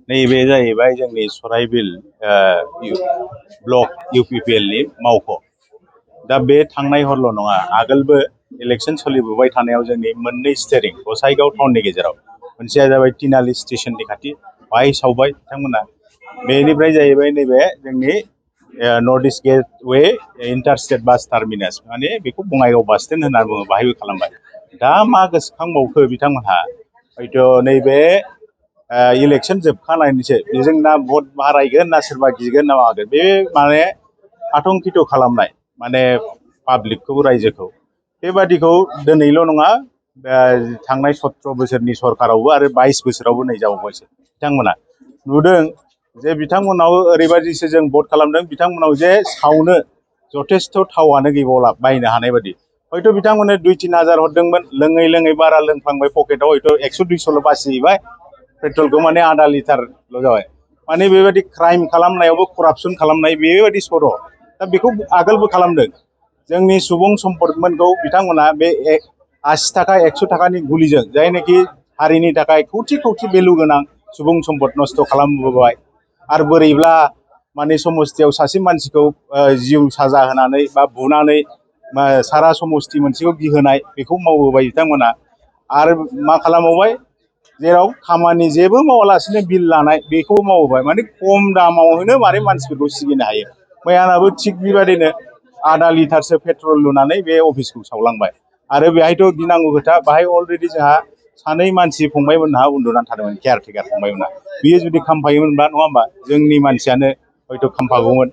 नैबे जाहैबाय जोंनि सराइबिल ब्लक UPPL नि मावख'। दा बे थांनाय हरल' नङा, आगोलबो इलेक्सन सोलिबोबाय थानायाव जोंनि मोननै स्टेरिं गसाइगाव टाउननि गेजेराव मोनसेया जाबाय तिनालि स्टेशननि खाथि, बाहाय सावबाय बिथांमोना। बेनिफ्राय जाहैबाय नैबे जोंनि नर्थ इस्ट गेटवे इन्टारस्टेट बास टार्मिनास, माने बेखौ बङाइगाव बास स्टेन्ड होनना बुङो, बाहायबो खालामबाय। दा मा गोसोखांबावखो बिथांमोनहा, हयथ' नैबे इलेक्सन जोबखानायनिसो बेजों ना भट बारायगोन ना सोरबा गिगोन ना मागोन, बे माने आतंकित खालामनाय, माने पाब्लिकखौ, रायजोखौ। बेबादिखौ दिनैल' नङा, थांनाय 17 बोसोरनि सरकारावबो आरो 22 बोसोरावबो नै जाबावबायसो बिथांमोना। नुदों जे बिथांमोनाव ओरैबायदिसो जों भट खालामदों, बिथांमोनाव जे सावनो जथेस्थ' थावानो गैबावला बायनो हानाय बादि। हयथ' बिथांमोननो 2-3 हाजार हरदोंमोन, लोङै लोङै बारा लोंफ्लांबाय, पकेटाव हयथ' 100-200ल' बासिहैबाय, पेट्रलखौ माने आधा लिटारल' जाबाय। माने बेबायदि क्राइम खालामनायावबो करापसन खालामनाय बेबायदि सर'। दा बेखौ आगोलबो खालामदों। जोंनि सुबुं सम्पदमोनखौ बिथांमोना बे 80 थाखा 100 थाखानि गुलिजों, जायनाखि हारिनि थाखाय खौथि खौथि भेलु गोनां सुबुं सम्पद नस्थ' खालामबोबाय। आरो बोरैब्ला माने समस्थियाव सासे मानसिखौ जिउ साजा होनानै बा बुनानै सारा समस्ति मोनसेखौ गिहोनाय, बेखौ मावबोबाय बिथांमोना। आरो मा खालामबावबाय, जेराव खामानि जेबो मावालासिनो बिल लानाय, बेखौ मावबाय। माने खम दामावनो माने मानसिफोरखौ सिगिनो हायो। मैयानाबो थिग बेबायदिनो आधा लिटारसो पेट्रल लुनानै बे अफिसखौ सावलांबाय। आरो बेहायथ' गिनांगौ खोथा, बाहाय अलरेडि जोंहा 2 मानसि फंबायमोनहा उन्दुनानै थादोंमोन, केयारटेकार फंबायमोनहा। बियो जुदि खामफायोमोनबा, नङा होमबा, जोंनि मानसियानो हयथ' खामफागौमोन।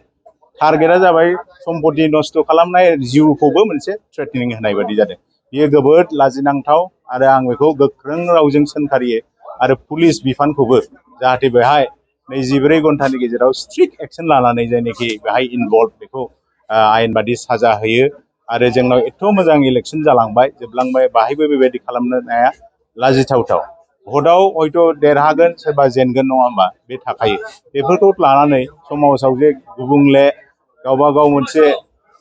टारगेटआ जाबाय सम्पति नस्थ' खालामनाय, जिउखौबो मोनसे थ्रेटनिं होनाय बायदि जादों। बियो जोबोद लाजिनांथाव, आरो आं बेखौ गोख्रों रावजों सोंखारियो। आरो पुलिस बिफानखौबो जाहाथे बेहाय 24 घन्टानि गेजेराव स्ट्रिक्ट एक्सन लानानै जायनाखि बेहाय इनभल्भ, बेखौ आयेन बादि साजा होयो। आरो जोंनाव एथ' मोजां इलेक्सन जालांबाय, जोबलांबाय, बाहायबो बेबायदि खालामनाया लाजिथावथाव। भटआव हयथ' देरहागोन, सोरबा जेनगोन, नङा होमबा, बे थाखायो। बेफोरखौ लानानै समाजाव जे गुबुंले, गावबा गाव मोनसे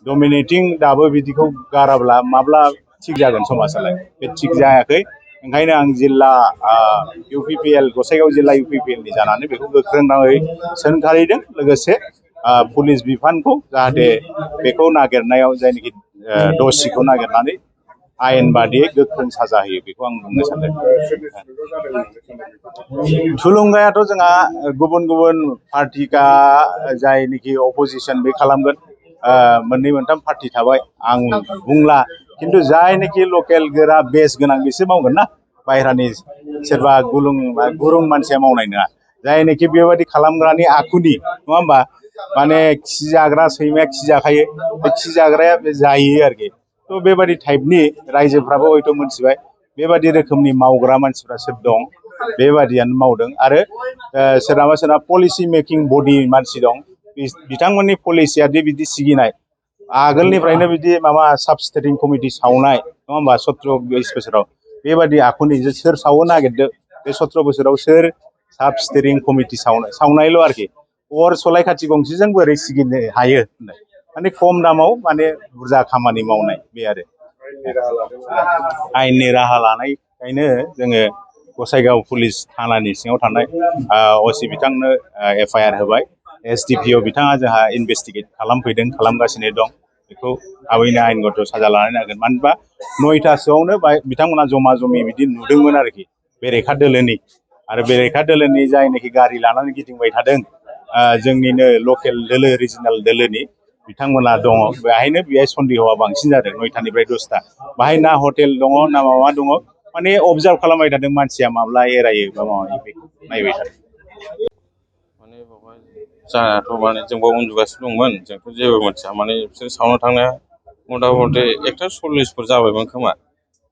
डमिनेटिं दाबो बिदिखौ गाराब्ला माब्ला थिग जागोन समाजालाय? बे थिग जायाखै। ओंखायनो आं जिल्ला UPPL, गसाइगाव जिल्ला UPPL नि जानानै बेखौ गोख्रों रावै सोंखारिदों। लोगोसे पुलिस बिफानखौ जाहाथे बेखौ नागिरनायाव जायनाखि दसिखौ नागिरनानै आयेन बादियै गोख्रों साजा होयो, बेखौ आं बुंनो सानदों। थुलुंगायाथ' जोंहा गुबुन गुबुन पार्टिका जायनिखि अपोजिसन बे खालामगोन, 2-3 पार्टि थाबाय, आं बुंला। खिन्थु जायनाखि लकेल गोरा बेस गोनां बिसोर मावगोन ना, बायह्रानि सोरबा गुरुं मानसिया मावनाय नङा। जायनाखि बेबायदि खालामग्रानि आखुनि, नङा होमबा, माने खि जाग्रा सैमाया खि जाखायो, बे खि जाग्राया बे जायो आरोखि। थ' बेबायदि टाइपनि रायजोफ्राबो हयथ' मोनथिबाय बेबायदि रोखोमनि मावग्रा मानसिफ्रा सोर दं, बेबादियानो मावदों। आरो सोरनाबा सोरनाबा पलिसि मेकिं बडि मानसि दं, बिथांमोननि पलिसियादि बिदि सिगिनाय, आगोलनिफ्रायनो बिदि माबा साब स्टेरिं कमिटि सावनाय, नङा होमबा, 17-20 बोसोराव बेबायदि आखुनि सोर सावनो नागिरदों, बे 17 बोसोराव सोर साब स्टेरिं कमिटि सावनायल' आरोखि। अर सलाय खाथि गंसेजों बोरै सिगिनो हायो होननाय, माने खम दामाव माने बुरजा खामानि मावनाय, बे आरो आयेननि राहा लानायखायनो जोङो गसाइगाव पुलिस थानानि सिङाव थानाय असि बिथांनो FIR होबाय। SDPO बिथाङा जोंहा इनभेस्टिगेट खालामफैदों, खालामगासिनो दं। बेखौ थाबैनो आयेनगत साजा लानो नांगोन। मानो होनबा 9थासोआवनो बिथांमोना जमा जमि बिदि नुदोंमोन आरोखि, बेरेखा दोलोनि। आरो बेरेखा दोलोनि जायनाखि गारि लानानै गिदिंबाय थादों, जोंनिनो लकेल दोलो, रिजनेल दोलोनि बिथांमोना दङ। बेहाय सन्देहआ बांसिन जादों। 9थानिफ्राय 10था बाहाय ना हटेल दङ, ना माबा दङ, माने अबजार्भ खालामबाय थादों मानसिया माब्ला एरायो बा माबायो, बेखौ नायबाय थादों। माने बावहाय जानायाथ' माने जोंबो उन्दुगासिनो दंमोन, जोंथ' जेबो मोनथिया। माने बिसोर सावनो थांनाया मथा मथि 1:40 जाबायमोन खोमा।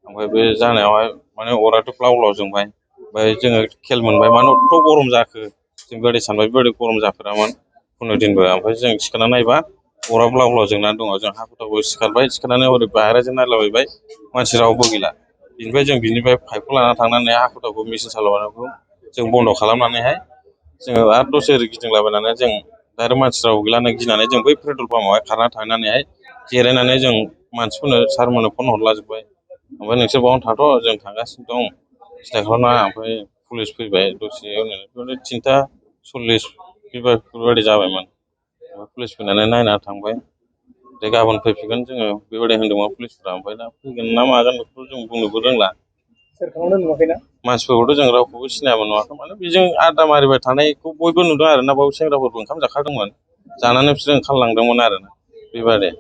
ओमफ्राय बे जानायावहाय माने अराथ' ब्लाव ब्लाव जोंबाय। ओमफ्राय जोङो खेल मोनबाय, मानो एथ' गरम जाखो, जों बेबायदि सानबाय, बेबायदि गरम जाफेरामोन खुनु दिनबो। ओमफ्राय जों सिखारना नायबा अरा ब्लाव ब्लाव जोंनानै दङ। जों हाखु-दाखु सिखारबाय, सिखारनानै ओरै बाहेराजों नायलाबायबाय, मानसि रावबो गैला। बिनिफ्राय जों बिनिफ्राय पाइपखौ लाना थांनानै हाखु-दाखु मेसिन सालायनायखौ जों बन्द' खालामनानैहाय जोङो आरो दसे ओरै गिदिंलाबायनानै जों डाइरेक्ट मानसि रावबो गैलानो गिनानै जों बै पेट्रल पाम्पआवहाय खारना थांनानैहाय जिरायनानै जों मानसिफोरनो, सारमोननो फन हरलाजोब्बाय। ओमफ्राय नोंसोर बावनो थाथ', जों थांगासिनो दं, सिन्था खालामनाङा ओमफ्राय पुलिस फैबाय दसे उनाव 3:40 बेफोरबायदि जाबायमोन ओमफ्राय पुलिस फैनानै नायना थांबाय दे गाबोन फैफिनगोन जोङो बेबायदि होनदोंमोन पुलिसफ्रा ओमफ्राय दा फैगोन ना मागोन बेखौ जों बुंनोबो रोंला सोरखौनो नुवाखैना मानसिफोरखौथ' जों रावखौबो सिनायामोन नुवाखै माने बेजों आड्डा मारिबाय थानायखौ बयबो नुदों आरो ना बाव सेंग्राफोरबो ओंखाम जाखादोंमोन जानानै बिसोर ओंखारलांदोंमोन आरो ना बेबादि